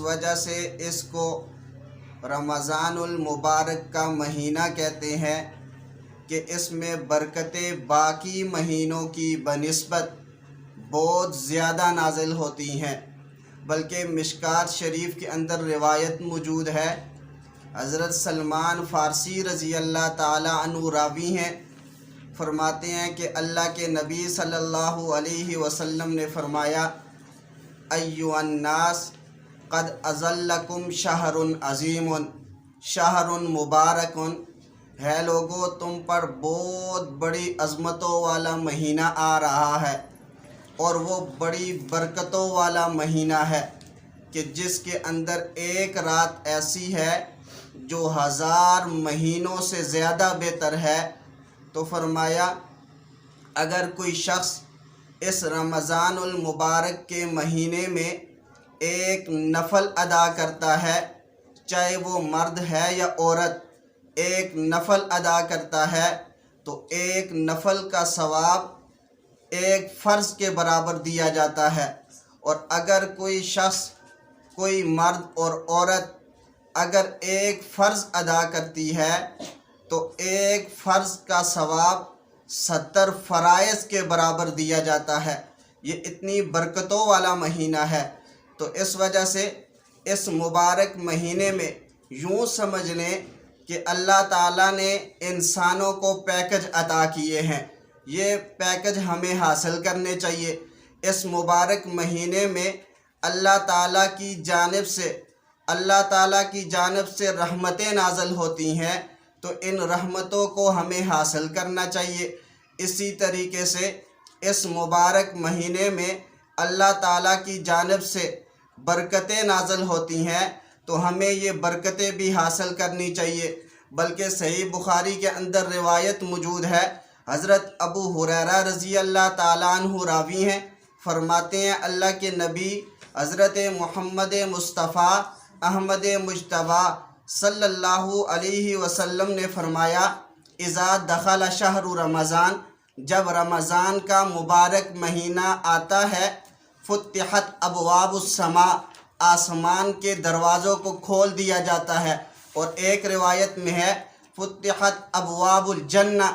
وجہ سے اس کو رمضان المبارک کا مہینہ کہتے ہیں کہ اس میں برکتیں باقی مہینوں کی بنسبت بہت زیادہ نازل ہوتی ہیں، بلکہ مشکات شریف کے اندر روایت موجود ہے، حضرت سلمان فارسی رضی اللہ تعالیٰ عنہ راوی ہیں، فرماتے ہیں کہ اللہ کے نبی صلی اللہ علیہ وسلم نے فرمایا، ایھا الناس قد اظلکم شہر عظیم شہر مبارک، ہے لوگو تم پر بہت بڑی عظمتوں والا مہینہ آ رہا ہے، اور وہ بڑی برکتوں والا مہینہ ہے کہ جس کے اندر ایک رات ایسی ہے جو 1000 مہینوں سے زیادہ بہتر ہے۔ تو فرمایا اگر کوئی شخص اس رمضان المبارک کے مہینے میں ایک نفل ادا کرتا ہے، چاہے وہ مرد ہے یا عورت، ایک نفل ادا کرتا ہے تو ایک نفل کا ثواب ایک فرض کے برابر دیا جاتا ہے، اور اگر کوئی شخص، کوئی مرد اور عورت اگر ایک فرض ادا کرتی ہے تو ایک فرض کا ثواب 70 فرائض کے برابر دیا جاتا ہے۔ یہ اتنی برکتوں والا مہینہ ہے، تو اس وجہ سے اس مبارک مہینے میں یوں سمجھ لیں کہ اللہ تعالیٰ نے انسانوں کو پیکج عطا کیے ہیں، یہ پیکج ہمیں حاصل کرنے چاہیے۔ اس مبارک مہینے میں اللہ تعالیٰ کی جانب سے رحمتیں نازل ہوتی ہیں، تو ان رحمتوں کو ہمیں حاصل کرنا چاہیے۔ اسی طریقے سے اس مبارک مہینے میں اللہ تعالیٰ کی جانب سے برکتیں نازل ہوتی ہیں، تو ہمیں یہ برکتیں بھی حاصل کرنی چاہیے۔ بلکہ صحیح بخاری کے اندر روایت موجود ہے، حضرت ابو ہریرہ رضی اللہ تعالیٰ عنہ راوی ہیں، فرماتے ہیں اللہ کے نبی حضرت محمد مصطفیٰ احمد مجتبیٰ صلی اللہ علیہ وسلم نے فرمایا، اذا دخل شہر رمضان، جب رمضان کا مبارک مہینہ آتا ہے، فتحت ابواب السماء، آسمان کے دروازوں کو کھول دیا جاتا ہے، اور ایک روایت میں ہے فتحت ابواب الجنہ،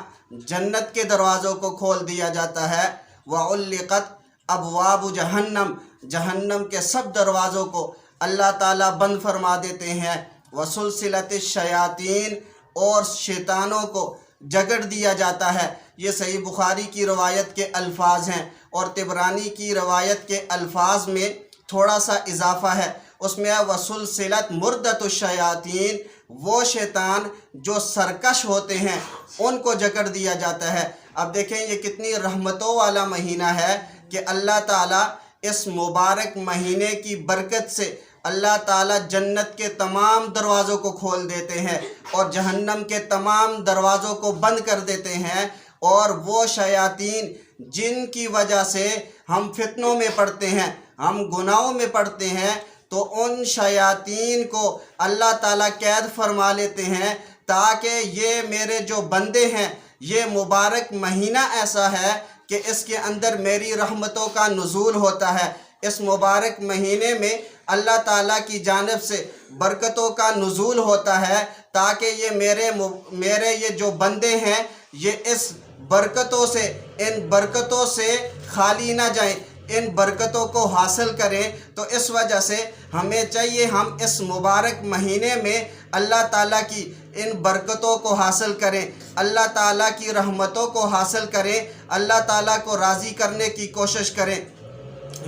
جنت کے دروازوں کو کھول دیا جاتا ہے، وعلقت ابواب جہنم، جہنم کے سب دروازوں کو اللہ تعالیٰ بند فرما دیتے ہیں، وسلسلۃ الشیاطین، اور شیطانوں کو جگڑ دیا جاتا ہے۔ یہ صحیح بخاری کی روایت کے الفاظ ہیں، اور طبرانی کی روایت کے الفاظ میں تھوڑا سا اضافہ ہے، اس میں ہے وسلسلۃ مردۃ الشیاطین، وہ شیطان جو سرکش ہوتے ہیں ان کو جکڑ دیا جاتا ہے۔ اب دیکھیں یہ کتنی رحمتوں والا مہینہ ہے کہ اللہ تعالیٰ اس مبارک مہینے کی برکت سے اللہ تعالیٰ جنت کے تمام دروازوں کو کھول دیتے ہیں اور جہنم کے تمام دروازوں کو بند کر دیتے ہیں، اور وہ شیاطین جن کی وجہ سے ہم فتنوں میں پڑتے ہیں، ہم گناہوں میں پڑتے ہیں، تو ان شیاطین کو اللہ تعالیٰ قید فرما لیتے ہیں، تاکہ یہ میرے جو بندے ہیں، یہ مبارک مہینہ ایسا ہے کہ اس کے اندر میری رحمتوں کا نزول ہوتا ہے۔ اس مبارک مہینے میں اللہ تعالیٰ کی جانب سے برکتوں کا نزول ہوتا ہے، تاکہ یہ میرے یہ جو بندے ہیں یہ اس برکتوں سے، ان برکتوں سے خالی نہ جائیں، ان برکتوں کو حاصل کریں۔ تو اس وجہ سے ہمیں چاہیے ہم اس مبارک مہینے میں اللہ تعالیٰ کی ان برکتوں کو حاصل کریں، اللہ تعالیٰ کی رحمتوں کو حاصل کریں، اللہ تعالیٰ کو راضی کرنے کی کوشش کریں۔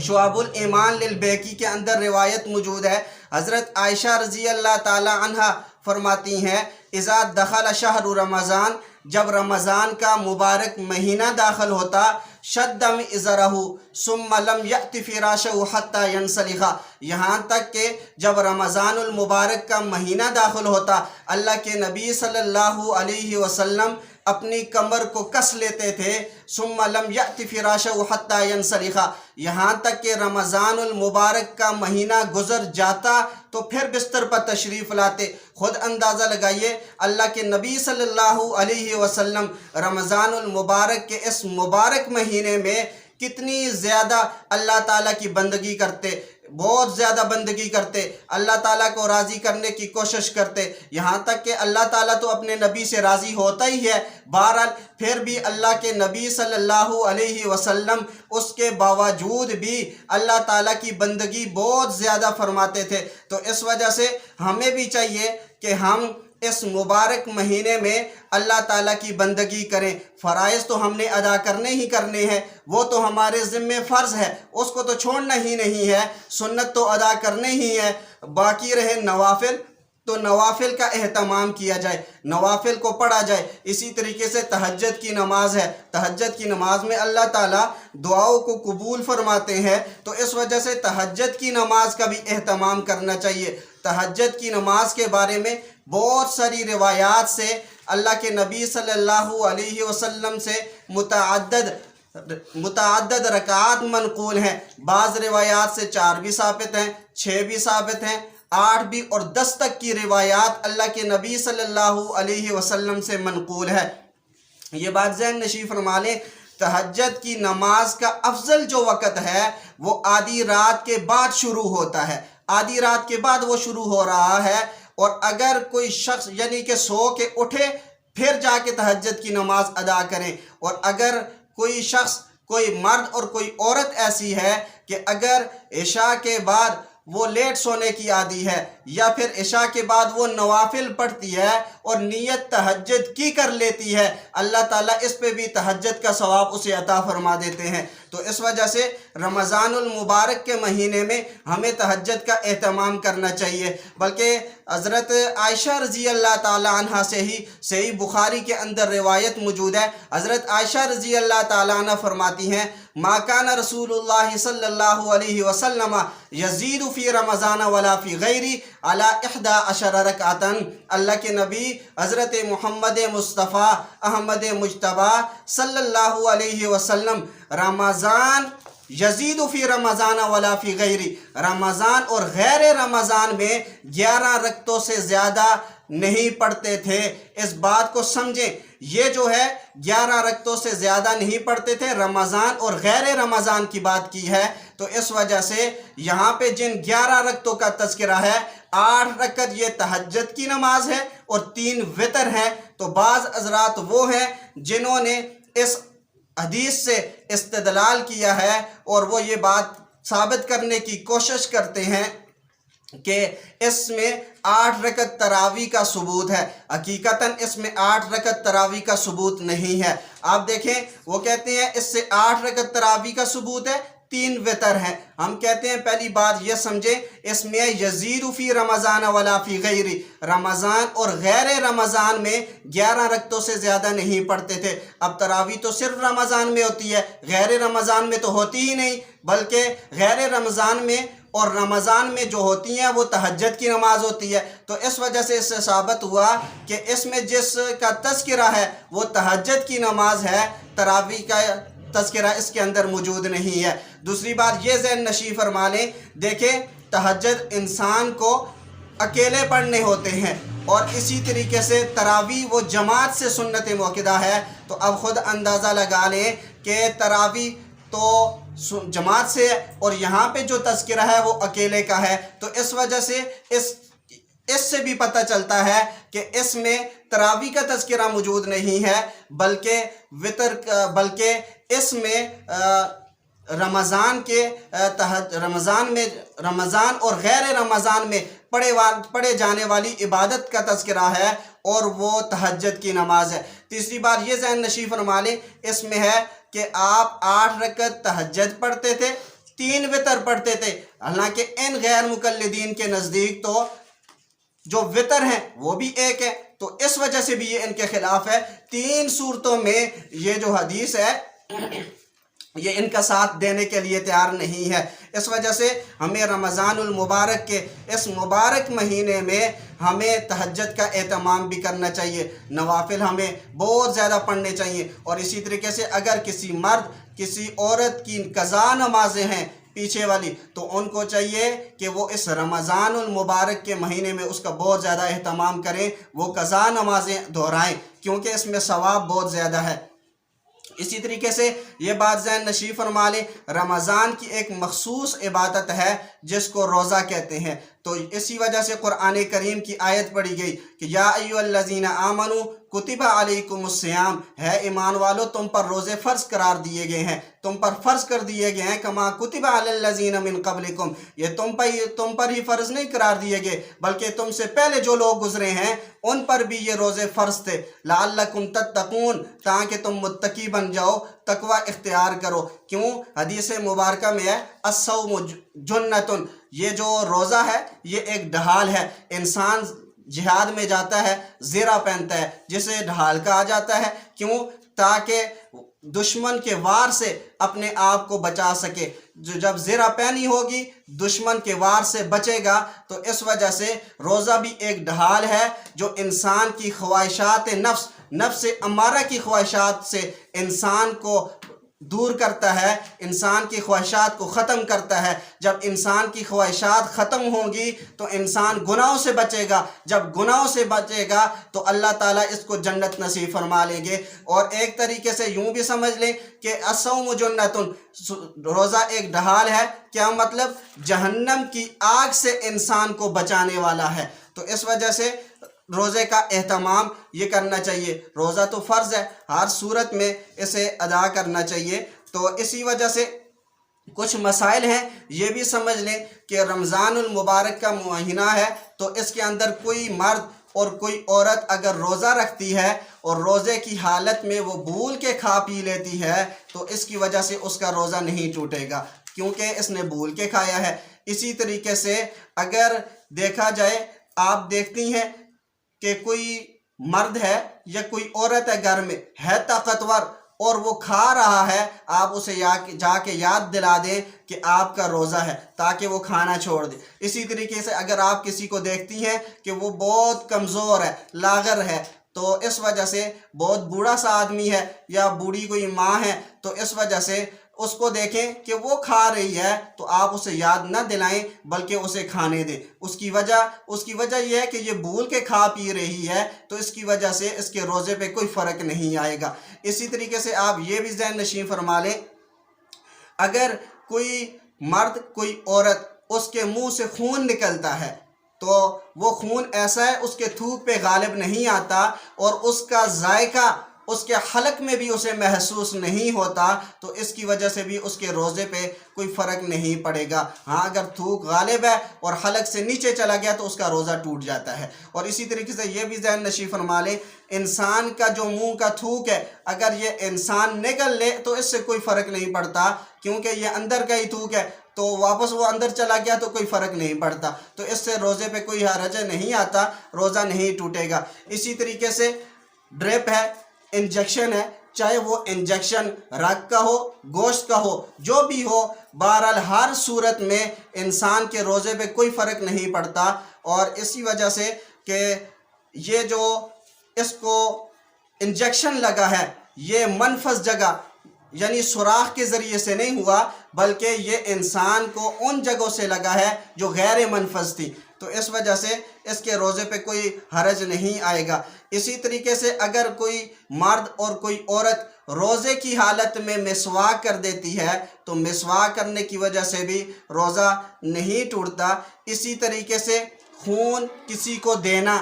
شعب الایمان للبیہقی کے اندر روایت موجود ہے، حضرت عائشہ رضی اللہ تعالی عنہا فرماتی ہیں، اذا دخل شہر رمضان، جب رمضان کا مبارک مہینہ داخل ہوتا، شد مئزرہ ثم لم یأت فراشہ حتی ینسلخ، یہاں تک کہ جب رمضان المبارک کا مہینہ داخل ہوتا، اللہ کے نبی صلی اللہ علیہ وسلم اپنی کمر کو کس لیتے تھے، ثم لم یأت فراشہ حتی ینسلخ، یہاں تک کہ رمضان المبارک کا مہینہ گزر جاتا تو پھر بستر پر تشریف لاتے۔ خود اندازہ لگائیے، اللہ کے نبی صلی اللہ علیہ وسلم رمضان المبارک کے اس مبارک مہینے میں کتنی زیادہ اللہ تعالیٰ کی بندگی کرتے، بہت زیادہ بندگی کرتے، اللہ تعالیٰ کو راضی کرنے کی کوشش کرتے، یہاں تک کہ اللہ تعالیٰ تو اپنے نبی سے راضی ہوتا ہی ہے۔ بہرحال پھر بھی اللہ کے نبی صلی اللہ علیہ وسلم اس کے باوجود بھی اللہ تعالیٰ کی بندگی بہت زیادہ فرماتے تھے۔ تو اس وجہ سے ہمیں بھی چاہیے کہ ہم اس مبارک مہینے میں اللہ تعالیٰ کی بندگی کریں۔ فرائض تو ہم نے ادا کرنے ہی کرنے ہیں، وہ تو ہمارے ذمہ فرض ہے، اس کو تو چھوڑنا ہی نہیں ہے، سنت تو ادا کرنے ہی ہے۔ باقی رہے نوافل، تو نوافل کا اہتمام کیا جائے، نوافل کو پڑھا جائے۔ اسی طریقے سے تہجد کی نماز ہے، تہجد کی نماز میں اللہ تعالیٰ دعاؤں کو قبول فرماتے ہیں، تو اس وجہ سے تہجد کی نماز کا بھی اہتمام کرنا چاہیے۔ تہجد کی نماز کے بارے میں بہت ساری روایات سے اللہ کے نبی صلی اللہ علیہ وسلم سے متعدد رکعات منقول ہیں۔ بعض روایات سے 4 بھی ثابت ہیں، 6 بھی ثابت ہیں، 8 بھی اور 10 تک کی روایات اللہ کے نبی صلی اللہ علیہ وسلم سے منقول ہے۔ یہ بات ذہن نشین فرما لیں، تہجد کی نماز کا افضل جو وقت ہے وہ آدھی رات کے بعد شروع ہوتا ہے، آدھی رات کے بعد وہ شروع ہو رہا ہے۔ اور اگر کوئی شخص یعنی کہ سو کے اٹھے پھر جا کے تہجد کی نماز ادا کریں، اور اگر کوئی شخص، کوئی مرد اور کوئی عورت ایسی ہے کہ اگر عشاء کے بعد وہ لیٹ سونے کی عادی ہے یا پھر عشاء کے بعد وہ نوافل پڑھتی ہے اور نیت تہجد کی کر لیتی ہے، اللہ تعالیٰ اس پہ بھی تہجد کا ثواب اسے عطا فرما دیتے ہیں۔ تو اس وجہ سے رمضان المبارک کے مہینے میں ہمیں تہجد کا اہتمام کرنا چاہیے۔ بلکہ حضرت عائشہ رضی اللہ تعالیٰ عنہ سے ہی صحیح بخاری کے اندر روایت موجود ہے۔ حضرت عائشہ رضی اللہ تعالیٰ عنہ فرماتی ہیں، ما کان رسول اللہ صلی اللہ علیہ وسلم یزید فی رمضان ولا فی غیری علی 11 رکعتا۔ اللہ کے نبی حضرت محمد مصطفیٰ احمد مجتبیٰ صلی اللہ علیہ وسلم رمضان یزید فی رمضان ولا فی غیری، رمضان اور غیر رمضان میں 11 رکعتوں سے زیادہ نہیں پڑھتے تھے۔ اس بات کو سمجھیں، یہ جو ہے 11 رکعتوں سے زیادہ نہیں پڑھتے تھے، رمضان اور غیر رمضان کی بات کی ہے۔ تو اس وجہ سے یہاں پہ جن 11 رکعتوں کا تذکرہ ہے، 8 رکعت یہ تہجد کی نماز ہے اور 3 وتر ہیں۔ تو بعض حضرات وہ ہیں جنہوں نے اس حدیث سے استدلال کیا ہے اور وہ یہ بات ثابت کرنے کی کوشش کرتے ہیں کہ اس میں 8 رکعت تراویح کا ثبوت ہے۔ حقیقتاً اس میں 8 رکعت تراویح کا ثبوت نہیں ہے۔ آپ دیکھیں، وہ کہتے ہیں اس سے 8 رکعت تراویح کا ثبوت ہے، 3 وتر ہیں۔ ہم کہتے ہیں پہلی بات یہ سمجھیں، اس میں یزید فی رمضان ولا فی غیری، رمضان اور غیر رمضان میں 11 رکعتوں سے زیادہ نہیں پڑھتے تھے۔ اب تراویح تو صرف رمضان میں ہوتی ہے، غیر رمضان میں تو ہوتی ہی نہیں، بلکہ غیر رمضان میں اور رمضان میں جو ہوتی ہیں وہ تہجد کی نماز ہوتی ہے۔ تو اس وجہ سے اس سے ثابت ہوا کہ اس میں جس کا تذکرہ ہے وہ تہجد کی نماز ہے، تراویح کا تذکرہ اس کے اندر موجود نہیں ہے۔ دوسری بات یہ ذہن نشین فرما لیں، دیکھیں تہجد انسان کو اکیلے پڑھنے ہوتے ہیں، اور اسی طریقے سے تراویح وہ جماعت سے سنت موقدہ ہے۔ تو اب خود اندازہ لگا لیں کہ تراویح تو جماعت سے اور یہاں پہ جو تذکرہ ہے وہ اکیلے کا ہے۔ تو اس وجہ سے اس سے بھی پتہ چلتا ہے کہ اس میں تراویح کا تذکرہ موجود نہیں ہے، بلکہ اس میں رمضان اور غیر رمضان میں پڑھے جانے والی عبادت کا تذکرہ ہے، اور وہ تہجد کی نماز ہے۔ تیسری بات یہ ذہن نشین فرما لیں، اس میں ہے کہ آپ 8 رکعت تہجد پڑھتے تھے، 3 وتر پڑھتے تھے۔ حالانکہ ان غیر مقلدین کے نزدیک تو جو وتر ہیں وہ بھی ایک ہے، تو اس وجہ سے بھی یہ ان کے خلاف ہے۔ 3 صورتوں میں یہ جو حدیث ہے یہ ان کا ساتھ دینے کے لیے تیار نہیں ہے۔ اس وجہ سے ہمیں رمضان المبارک کے اس مبارک مہینے میں ہمیں تہجد کا اہتمام بھی کرنا چاہیے، نوافل ہمیں بہت زیادہ پڑھنے چاہیے۔ اور اسی طریقے سے اگر کسی مرد کسی عورت کی قضا نمازیں ہیں پیچھے والی، تو ان کو چاہیے کہ وہ اس رمضان المبارک کے مہینے میں اس کا بہت زیادہ اہتمام کریں، وہ قضا نمازیں دہرائیں، کیونکہ اس میں ثواب بہت زیادہ ہے۔ اسی طریقے سے یہ بات ذہن نشین فرما لیں، رمضان کی ایک مخصوص عبادت ہے جس کو روزہ کہتے ہیں۔ تو اسی وجہ سے قرآن کریم کی آیت پڑھی گئی کہ یا ایھا الذین آمنوا کتب علیکم الصیام، ہے ایمان والو تم پر روزے فرض قرار دیے گئے ہیں، تم پر فرض کر دیے گئے ہیں، کما کتب علی الذین من قبلکم، یہ تم پر ہی فرض نہیں قرار دیے گئے بلکہ تم سے پہلے جو لوگ گزرے ہیں ان پر بھی یہ روزے فرض تھے، لعلکم تتقون، تاکہ تم متقی بن جاؤ، تقوی اختیار کرو۔ کیوں؟ حدیث مبارکہ میں ہے الصوم جنۃ، یہ جو روزہ ہے یہ ایک ڈھال ہے۔ انسان جہاد میں جاتا ہے، زیرہ پہنتا ہے جسے ڈھال کہا جاتا ہے، کیوں؟ تاکہ دشمن کے وار سے اپنے آپ کو بچا سکے۔ جب زیرہ پہنی ہوگی دشمن کے وار سے بچے گا، تو اس وجہ سے روزہ بھی ایک ڈھال ہے جو انسان کی خواہشات نفس امارہ کی خواہشات سے انسان کو دور کرتا ہے، انسان کی خواہشات کو ختم کرتا ہے۔ جب انسان کی خواہشات ختم ہوں گی تو انسان گناہوں سے بچے گا، جب گناہوں سے بچے گا تو اللہ تعالیٰ اس کو جنت نصیب فرما لیں گے۔ اور ایک طریقے سے یوں بھی سمجھ لیں کہ الصوم جنۃ، روزہ ایک ڈھال ہے، کیا مطلب؟ جہنم کی آگ سے انسان کو بچانے والا ہے۔ تو اس وجہ سے روزے کا اہتمام یہ کرنا چاہیے۔ روزہ تو فرض ہے، ہر صورت میں اسے ادا کرنا چاہیے۔ تو اسی وجہ سے کچھ مسائل ہیں، یہ بھی سمجھ لیں کہ رمضان المبارک کا مہینہ ہے تو اس کے اندر کوئی مرد اور کوئی عورت اگر روزہ رکھتی ہے اور روزے کی حالت میں وہ بھول کے کھا پی لیتی ہے تو اس کی وجہ سے اس کا روزہ نہیں ٹوٹے گا، کیونکہ اس نے بھول کے کھایا ہے۔ اسی طریقے سے اگر دیکھا جائے، آپ دیکھتی ہیں کہ کوئی مرد ہے یا کوئی عورت ہے گھر میں ہے طاقتور اور وہ کھا رہا ہے، آپ اسے جا کے یاد دلا دیں کہ آپ کا روزہ ہے تاکہ وہ کھانا چھوڑ دے۔ اسی طریقے سے اگر آپ کسی کو دیکھتی ہیں کہ وہ بہت کمزور ہے، لاغر ہے، تو اس وجہ سے بہت بوڑھا سا آدمی ہے یا بوڑھی کوئی ماں ہے، تو اس وجہ سے اس کو دیکھیں کہ وہ کھا رہی ہے تو آپ اسے یاد نہ دلائیں بلکہ اسے کھانے دیں۔ اس کی وجہ یہ ہے کہ یہ بھول کے کھا پی رہی ہے، تو اس کی وجہ سے اس کے روزے پہ کوئی فرق نہیں آئے گا۔ اسی طریقے سے آپ یہ بھی ذہن نشین فرما لیں، اگر کوئی مرد کوئی عورت اس کے منہ سے خون نکلتا ہے تو وہ خون ایسا ہے اس کے تھوک پہ غالب نہیں آتا اور اس کا ذائقہ اس کے حلق میں بھی اسے محسوس نہیں ہوتا، تو اس کی وجہ سے بھی اس کے روزے پہ کوئی فرق نہیں پڑے گا۔ ہاں اگر تھوک غالب ہے اور حلق سے نیچے چلا گیا تو اس کا روزہ ٹوٹ جاتا ہے۔ اور اسی طریقے سے یہ بھی ذہن نشین فرما لیں، انسان کا جو منہ کا تھوک ہے اگر یہ انسان نگل لے تو اس سے کوئی فرق نہیں پڑتا، کیونکہ یہ اندر کا ہی تھوک ہے، تو واپس وہ اندر چلا گیا تو کوئی فرق نہیں پڑتا، تو اس سے روزے پہ کوئی حرج نہیں آتا، روزہ نہیں ٹوٹے گا۔ اسی طریقے سے ڈرپ ہے، انجیکشن ہے، چاہے وہ انجیکشن رگ کا ہو، گوشت کا ہو، جو بھی ہو، بہرحال ہر صورت میں انسان کے روزے پہ کوئی فرق نہیں پڑتا۔ اور اسی وجہ سے کہ یہ جو اس کو انجیکشن لگا ہے یہ منفذ جگہ یعنی سوراخ کے ذریعے سے نہیں ہوا بلکہ یہ انسان کو ان جگہوں سے لگا ہے جو غیر منفذ تھی، تو اس وجہ سے اس کے روزے پہ کوئی حرج نہیں آئے گا۔ اسی طریقے سے اگر کوئی مرد اور کوئی عورت روزے کی حالت میں مسواک کر دیتی ہے تو مسواک کرنے کی وجہ سے بھی روزہ نہیں ٹوٹتا۔ اسی طریقے سے خون کسی کو دینا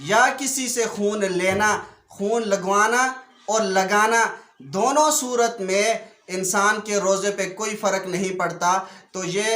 یا کسی سے خون لینا، خون لگوانا اور لگانا، دونوں صورت میں انسان کے روزے پہ کوئی فرق نہیں پڑتا۔ تو یہ